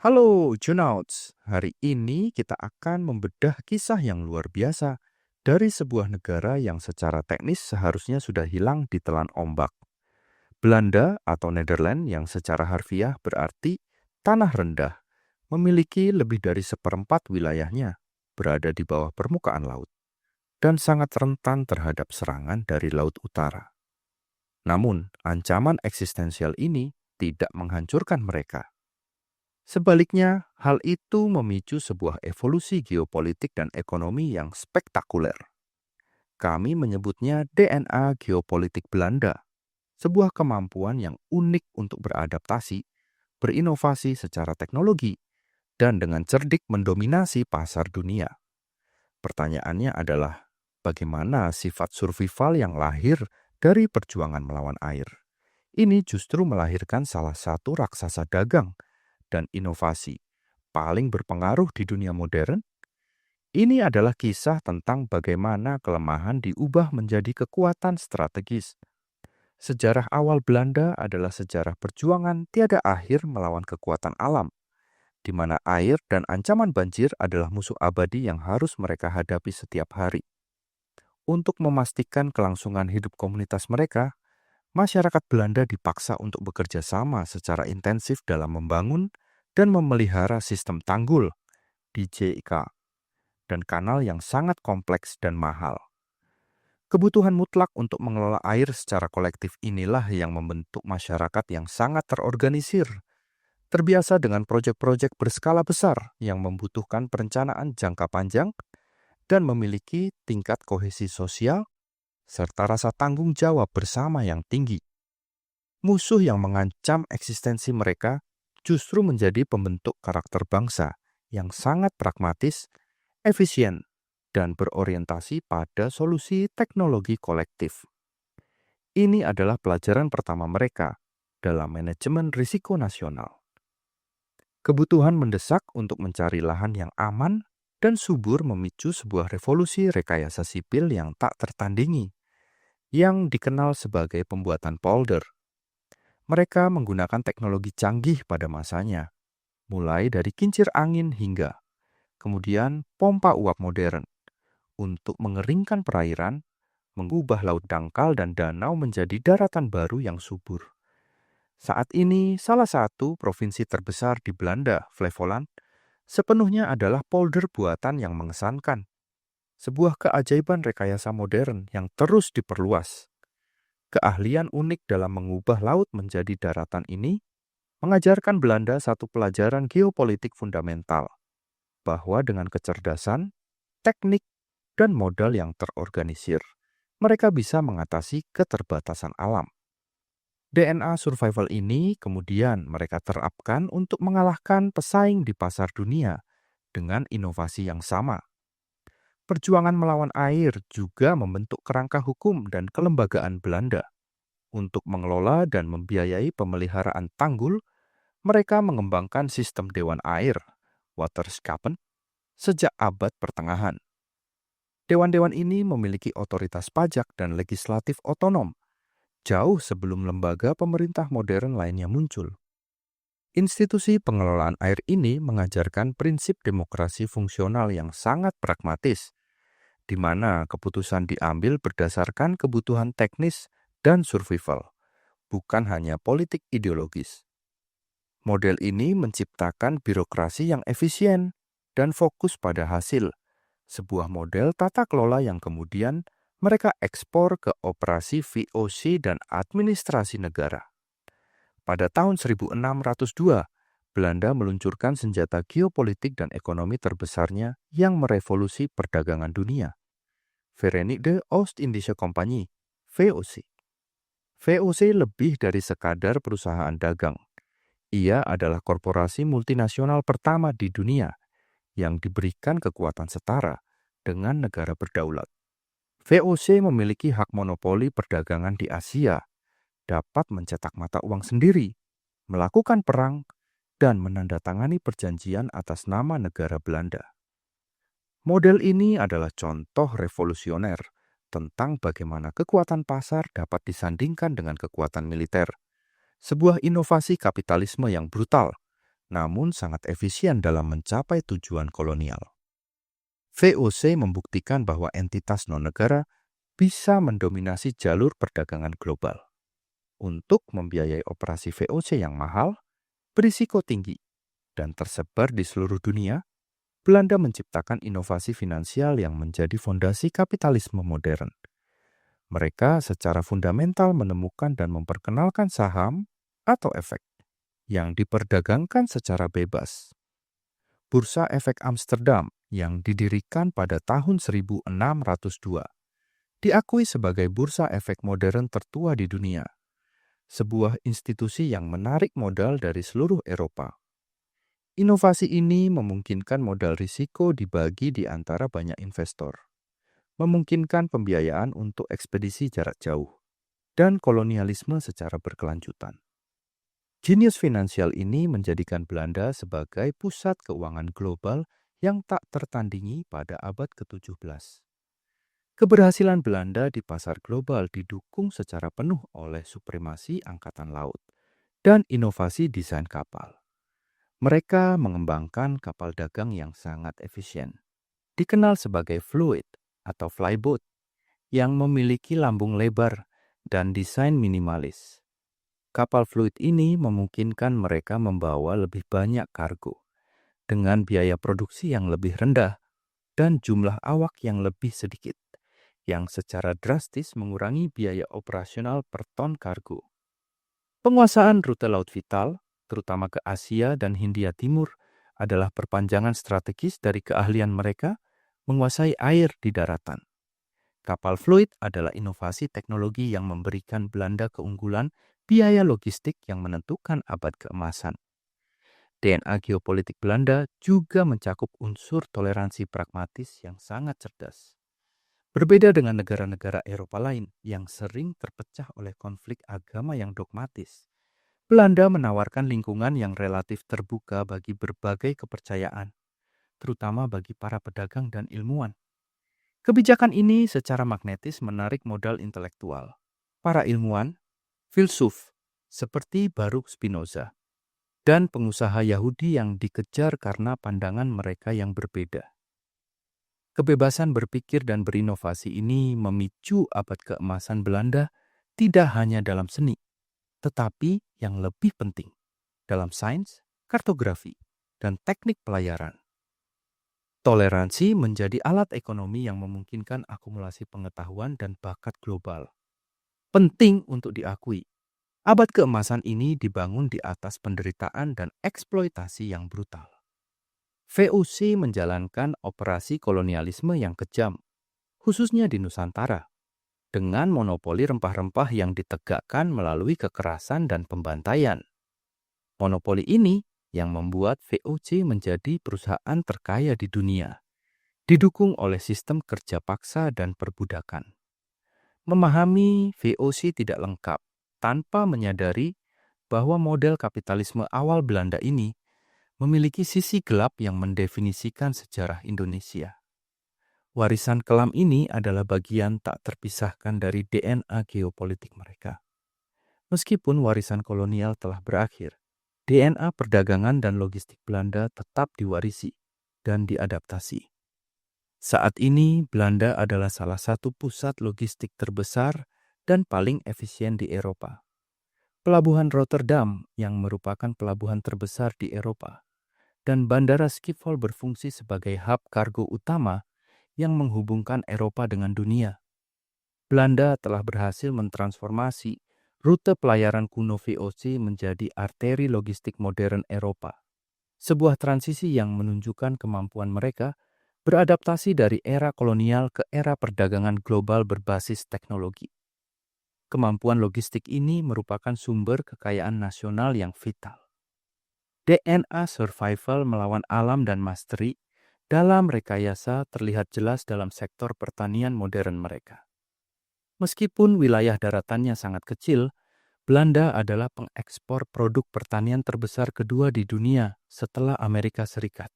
Halo Junauts, hari ini kita akan membedah kisah yang luar biasa dari sebuah negara yang secara teknis seharusnya sudah hilang ditelan ombak. Belanda atau Nederland yang secara harfiah berarti tanah rendah, memiliki lebih dari seperempat wilayahnya berada di bawah permukaan laut dan sangat rentan terhadap serangan dari laut utara. Namun, ancaman eksistensial ini tidak menghancurkan mereka. Sebaliknya, hal itu memicu sebuah evolusi geopolitik dan ekonomi yang spektakuler. Kami menyebutnya DNA geopolitik Belanda, sebuah kemampuan yang unik untuk beradaptasi, berinovasi secara teknologi, dan dengan cerdik mendominasi pasar dunia. Pertanyaannya adalah, bagaimana sifat survival yang lahir dari perjuangan melawan air? Ini justru melahirkan salah satu raksasa dagang dan inovasi paling berpengaruh di dunia modern. Ini adalah kisah tentang bagaimana kelemahan diubah menjadi kekuatan strategis. Sejarah awal Belanda adalah sejarah perjuangan tiada akhir melawan kekuatan alam, di mana air dan ancaman banjir adalah musuh abadi yang harus mereka hadapi setiap hari. Untuk memastikan kelangsungan hidup komunitas mereka, masyarakat Belanda dipaksa untuk bekerja sama secara intensif dalam membangun dan memelihara sistem tanggul (DJK) dan kanal yang sangat kompleks dan mahal. Kebutuhan mutlak untuk mengelola air secara kolektif inilah yang membentuk masyarakat yang sangat terorganisir, terbiasa dengan proyek-proyek berskala besar yang membutuhkan perencanaan jangka panjang dan memiliki tingkat kohesi sosial serta rasa tanggung jawab bersama yang tinggi. Musuh yang mengancam eksistensi mereka justru menjadi pembentuk karakter bangsa yang sangat pragmatis, efisien, dan berorientasi pada solusi teknologi kolektif. Ini adalah pelajaran pertama mereka dalam manajemen risiko nasional. Kebutuhan mendesak untuk mencari lahan yang aman dan subur memicu sebuah revolusi rekayasa sipil yang tak tertandingi, yang dikenal sebagai pembuatan polder. Mereka menggunakan teknologi canggih pada masanya, mulai dari kincir angin hingga kemudian pompa uap modern, untuk mengeringkan perairan, mengubah laut dangkal dan danau menjadi daratan baru yang subur. Saat ini, salah satu provinsi terbesar di Belanda, Flevoland, sepenuhnya adalah polder buatan yang mengesankan. Sebuah keajaiban rekayasa modern yang terus diperluas. Keahlian unik dalam mengubah laut menjadi daratan ini mengajarkan Belanda satu pelajaran geopolitik fundamental, bahwa dengan kecerdasan, teknik, dan modal yang terorganisir, mereka bisa mengatasi keterbatasan alam. DNA survival ini kemudian mereka terapkan untuk mengalahkan pesaing di pasar dunia dengan inovasi yang sama. Perjuangan melawan air juga membentuk kerangka hukum dan kelembagaan Belanda. Untuk mengelola dan membiayai pemeliharaan tanggul, mereka mengembangkan sistem dewan air, Waterschappen, sejak abad pertengahan. Dewan-dewan ini memiliki otoritas pajak dan legislatif otonom, jauh sebelum lembaga pemerintah modern lainnya muncul. Institusi pengelolaan air ini mengajarkan prinsip demokrasi fungsional yang sangat pragmatis, di mana keputusan diambil berdasarkan kebutuhan teknis dan survival, bukan hanya politik ideologis. Model ini menciptakan birokrasi yang efisien dan fokus pada hasil, sebuah model tata kelola yang kemudian mereka ekspor ke operasi VOC dan administrasi negara. Pada tahun 1602, Belanda meluncurkan senjata geopolitik dan ekonomi terbesarnya yang merevolusi perdagangan dunia, Verenigde Oost-Indische Compagnie, VOC. VOC lebih dari sekadar perusahaan dagang. Ia adalah korporasi multinasional pertama di dunia yang diberikan kekuatan setara dengan negara berdaulat. VOC memiliki hak monopoli perdagangan di Asia, dapat mencetak mata uang sendiri, melakukan perang, dan menandatangani perjanjian atas nama negara Belanda. Model ini adalah contoh revolusioner tentang bagaimana kekuatan pasar dapat disandingkan dengan kekuatan militer. Sebuah inovasi kapitalisme yang brutal, namun sangat efisien dalam mencapai tujuan kolonial. VOC membuktikan bahwa entitas non-negara bisa mendominasi jalur perdagangan global. Untuk membiayai operasi VOC yang mahal, berisiko tinggi, dan tersebar di seluruh dunia, Belanda menciptakan inovasi finansial yang menjadi fondasi kapitalisme modern. Mereka secara fundamental menemukan dan memperkenalkan saham atau efek yang diperdagangkan secara bebas. Bursa Efek Amsterdam yang didirikan pada tahun 1602 diakui sebagai bursa efek modern tertua di dunia, sebuah institusi yang menarik modal dari seluruh Eropa. Inovasi ini memungkinkan modal risiko dibagi di antara banyak investor, memungkinkan pembiayaan untuk ekspedisi jarak jauh, dan kolonialisme secara berkelanjutan. Jenius finansial ini menjadikan Belanda sebagai pusat keuangan global yang tak tertandingi pada abad ke-17. Keberhasilan Belanda di pasar global didukung secara penuh oleh supremasi angkatan laut dan inovasi desain kapal. Mereka mengembangkan kapal dagang yang sangat efisien, dikenal sebagai fluid atau flyboat, yang memiliki lambung lebar dan desain minimalis. Kapal fluid ini memungkinkan mereka membawa lebih banyak kargo dengan biaya produksi yang lebih rendah dan jumlah awak yang lebih sedikit, yang secara drastis mengurangi biaya operasional per ton kargo. Penguasaan rute laut vital, terutama ke Asia dan Hindia Timur, adalah perpanjangan strategis dari keahlian mereka menguasai air di daratan. Kapal fluid adalah inovasi teknologi yang memberikan Belanda keunggulan biaya logistik yang menentukan abad keemasan. DNA geopolitik Belanda juga mencakup unsur toleransi pragmatis yang sangat cerdas. Berbeda dengan negara-negara Eropa lain yang sering terpecah oleh konflik agama yang dogmatis, Belanda menawarkan lingkungan yang relatif terbuka bagi berbagai kepercayaan, terutama bagi para pedagang dan ilmuwan. Kebijakan ini secara magnetis menarik modal intelektual. Para ilmuwan, filsuf, seperti Baruch Spinoza, dan pengusaha Yahudi yang dikejar karena pandangan mereka yang berbeda. Kebebasan berpikir dan berinovasi ini memicu abad keemasan Belanda tidak hanya dalam seni, tetapi yang lebih penting, dalam sains, kartografi, dan teknik pelayaran. Toleransi menjadi alat ekonomi yang memungkinkan akumulasi pengetahuan dan bakat global. Penting untuk diakui, abad keemasan ini dibangun di atas penderitaan dan eksploitasi yang brutal. VOC menjalankan operasi kolonialisme yang kejam, khususnya di Nusantara, dengan monopoli rempah-rempah yang ditegakkan melalui kekerasan dan pembantaian. Monopoli ini yang membuat VOC menjadi perusahaan terkaya di dunia, didukung oleh sistem kerja paksa dan perbudakan. Memahami VOC tidak lengkap tanpa menyadari bahwa model kapitalisme awal Belanda ini memiliki sisi gelap yang mendefinisikan sejarah Indonesia. Warisan kelam ini adalah bagian tak terpisahkan dari DNA geopolitik mereka. Meskipun warisan kolonial telah berakhir, DNA perdagangan dan logistik Belanda tetap diwarisi dan diadaptasi. Saat ini, Belanda adalah salah satu pusat logistik terbesar dan paling efisien di Eropa. Pelabuhan Rotterdam yang merupakan pelabuhan terbesar di Eropa, dan Bandara Schiphol berfungsi sebagai hub kargo utama yang menghubungkan Eropa dengan dunia. Belanda telah berhasil mentransformasi rute pelayaran kuno VOC menjadi arteri logistik modern Eropa. Sebuah transisi yang menunjukkan kemampuan mereka beradaptasi dari era kolonial ke era perdagangan global berbasis teknologi. Kemampuan logistik ini merupakan sumber kekayaan nasional yang vital. DNA survival melawan alam dan mastery dalam rekayasa terlihat jelas dalam sektor pertanian modern mereka. Meskipun wilayah daratannya sangat kecil, Belanda adalah pengekspor produk pertanian terbesar kedua di dunia setelah Amerika Serikat.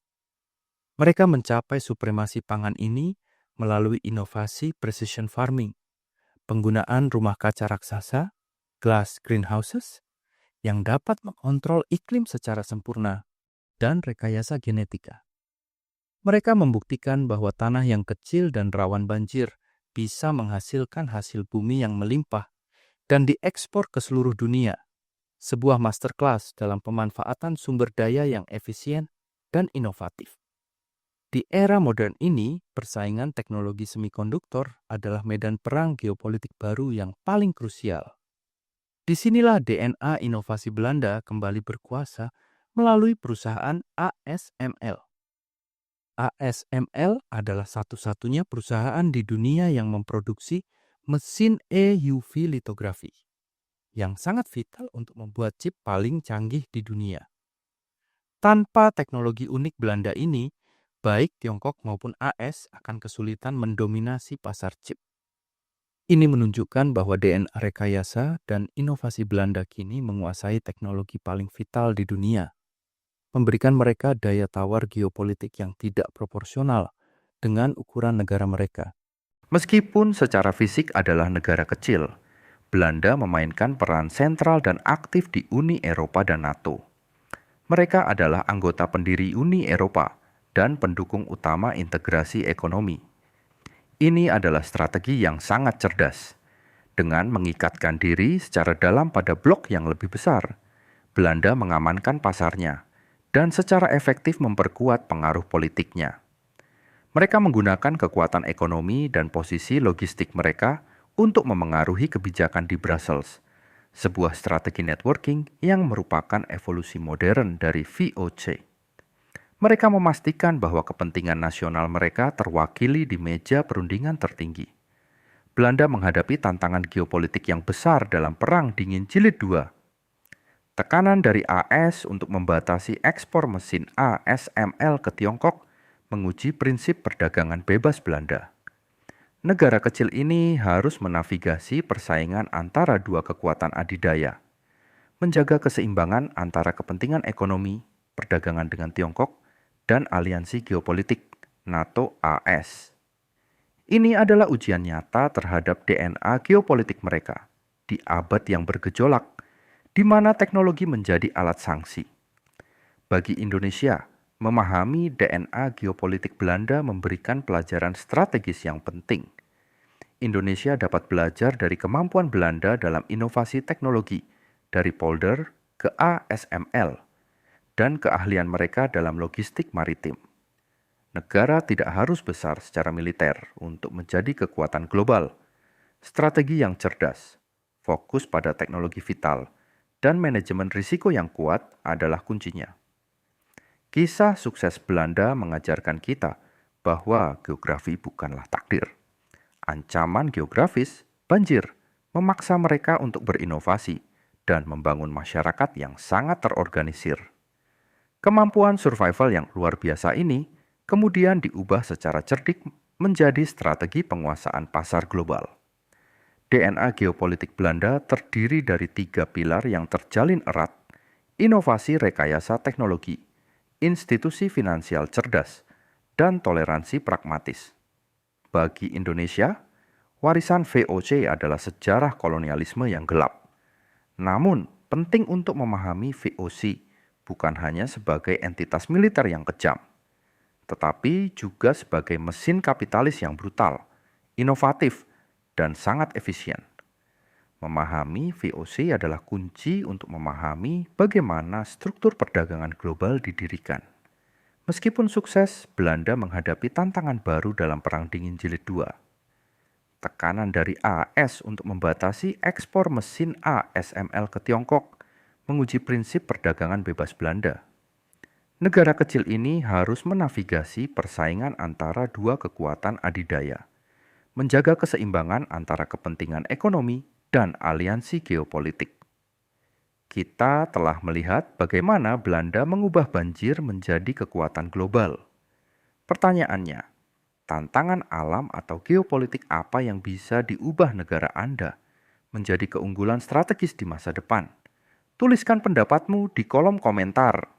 Mereka mencapai supremasi pangan ini melalui inovasi precision farming, penggunaan rumah kaca raksasa, glass greenhouses, yang dapat mengontrol iklim secara sempurna, dan rekayasa genetika. Mereka membuktikan bahwa tanah yang kecil dan rawan banjir bisa menghasilkan hasil bumi yang melimpah dan diekspor ke seluruh dunia. Sebuah masterclass dalam pemanfaatan sumber daya yang efisien dan inovatif. Di era modern ini, persaingan teknologi semikonduktor adalah medan perang geopolitik baru yang paling krusial. Disinilah DNA inovasi Belanda kembali berkuasa melalui perusahaan ASML. ASML adalah satu-satunya perusahaan di dunia yang memproduksi mesin EUV litografi, yang sangat vital untuk membuat chip paling canggih di dunia. Tanpa teknologi unik Belanda ini, baik Tiongkok maupun AS akan kesulitan mendominasi pasar chip. Ini menunjukkan bahwa DNA rekayasa dan inovasi Belanda kini menguasai teknologi paling vital di dunia, memberikan mereka daya tawar geopolitik yang tidak proporsional dengan ukuran negara mereka. Meskipun secara fisik adalah negara kecil, Belanda memainkan peran sentral dan aktif di Uni Eropa dan NATO. Mereka adalah anggota pendiri Uni Eropa dan pendukung utama integrasi ekonomi. Ini adalah strategi yang sangat cerdas. Dengan mengikatkan diri secara dalam pada blok yang lebih besar, Belanda mengamankan pasarnya dan secara efektif memperkuat pengaruh politiknya. Mereka menggunakan kekuatan ekonomi dan posisi logistik mereka untuk memengaruhi kebijakan di Brussels, sebuah strategi networking yang merupakan evolusi modern dari VOC. Mereka memastikan bahwa kepentingan nasional mereka terwakili di meja perundingan tertinggi. Belanda menghadapi tantangan geopolitik yang besar dalam Perang Dingin Jilid II. Tekanan dari AS untuk membatasi ekspor mesin ASML ke Tiongkok menguji prinsip perdagangan bebas Belanda. Negara kecil ini harus menavigasi persaingan antara dua kekuatan adidaya, menjaga keseimbangan antara kepentingan ekonomi, perdagangan dengan Tiongkok, dan aliansi geopolitik NATO-AS. Ini adalah ujian nyata terhadap DNA geopolitik mereka di abad yang bergejolak, di mana teknologi menjadi alat sanksi. Bagi Indonesia, memahami DNA geopolitik Belanda memberikan pelajaran strategis yang penting. Indonesia dapat belajar dari kemampuan Belanda dalam inovasi teknologi, dari polder ke ASML, dan keahlian mereka dalam logistik maritim. Negara tidak harus besar secara militer untuk menjadi kekuatan global. Strategi yang cerdas, fokus pada teknologi vital, dan manajemen risiko yang kuat adalah kuncinya. Kisah sukses Belanda mengajarkan kita bahwa geografi bukanlah takdir. Ancaman geografis, banjir, memaksa mereka untuk berinovasi dan membangun masyarakat yang sangat terorganisir. Kemampuan survival yang luar biasa ini kemudian diubah secara cerdik menjadi strategi penguasaan pasar global. DNA geopolitik Belanda terdiri dari 3 pilar yang terjalin erat: inovasi rekayasa teknologi, institusi finansial cerdas, dan toleransi pragmatis. Bagi Indonesia, warisan VOC adalah sejarah kolonialisme yang gelap. Namun, penting untuk memahami VOC bukan hanya sebagai entitas militer yang kejam, tetapi juga sebagai mesin kapitalis yang brutal, inovatif, dan sangat efisien. Memahami VOC adalah kunci untuk memahami bagaimana struktur perdagangan global didirikan. Meskipun sukses, Belanda menghadapi tantangan baru dalam Perang Dingin Jilid II. Tekanan dari AS untuk membatasi ekspor mesin ASML ke Tiongkok menguji prinsip perdagangan bebas Belanda. Negara kecil ini harus menavigasi persaingan antara dua kekuatan adidaya, menjaga keseimbangan antara kepentingan ekonomi dan aliansi geopolitik. Kita telah melihat bagaimana Belanda mengubah banjir menjadi kekuatan global. Pertanyaannya, tantangan alam atau geopolitik apa yang bisa diubah negara Anda menjadi keunggulan strategis di masa depan? Tuliskan pendapatmu di kolom komentar.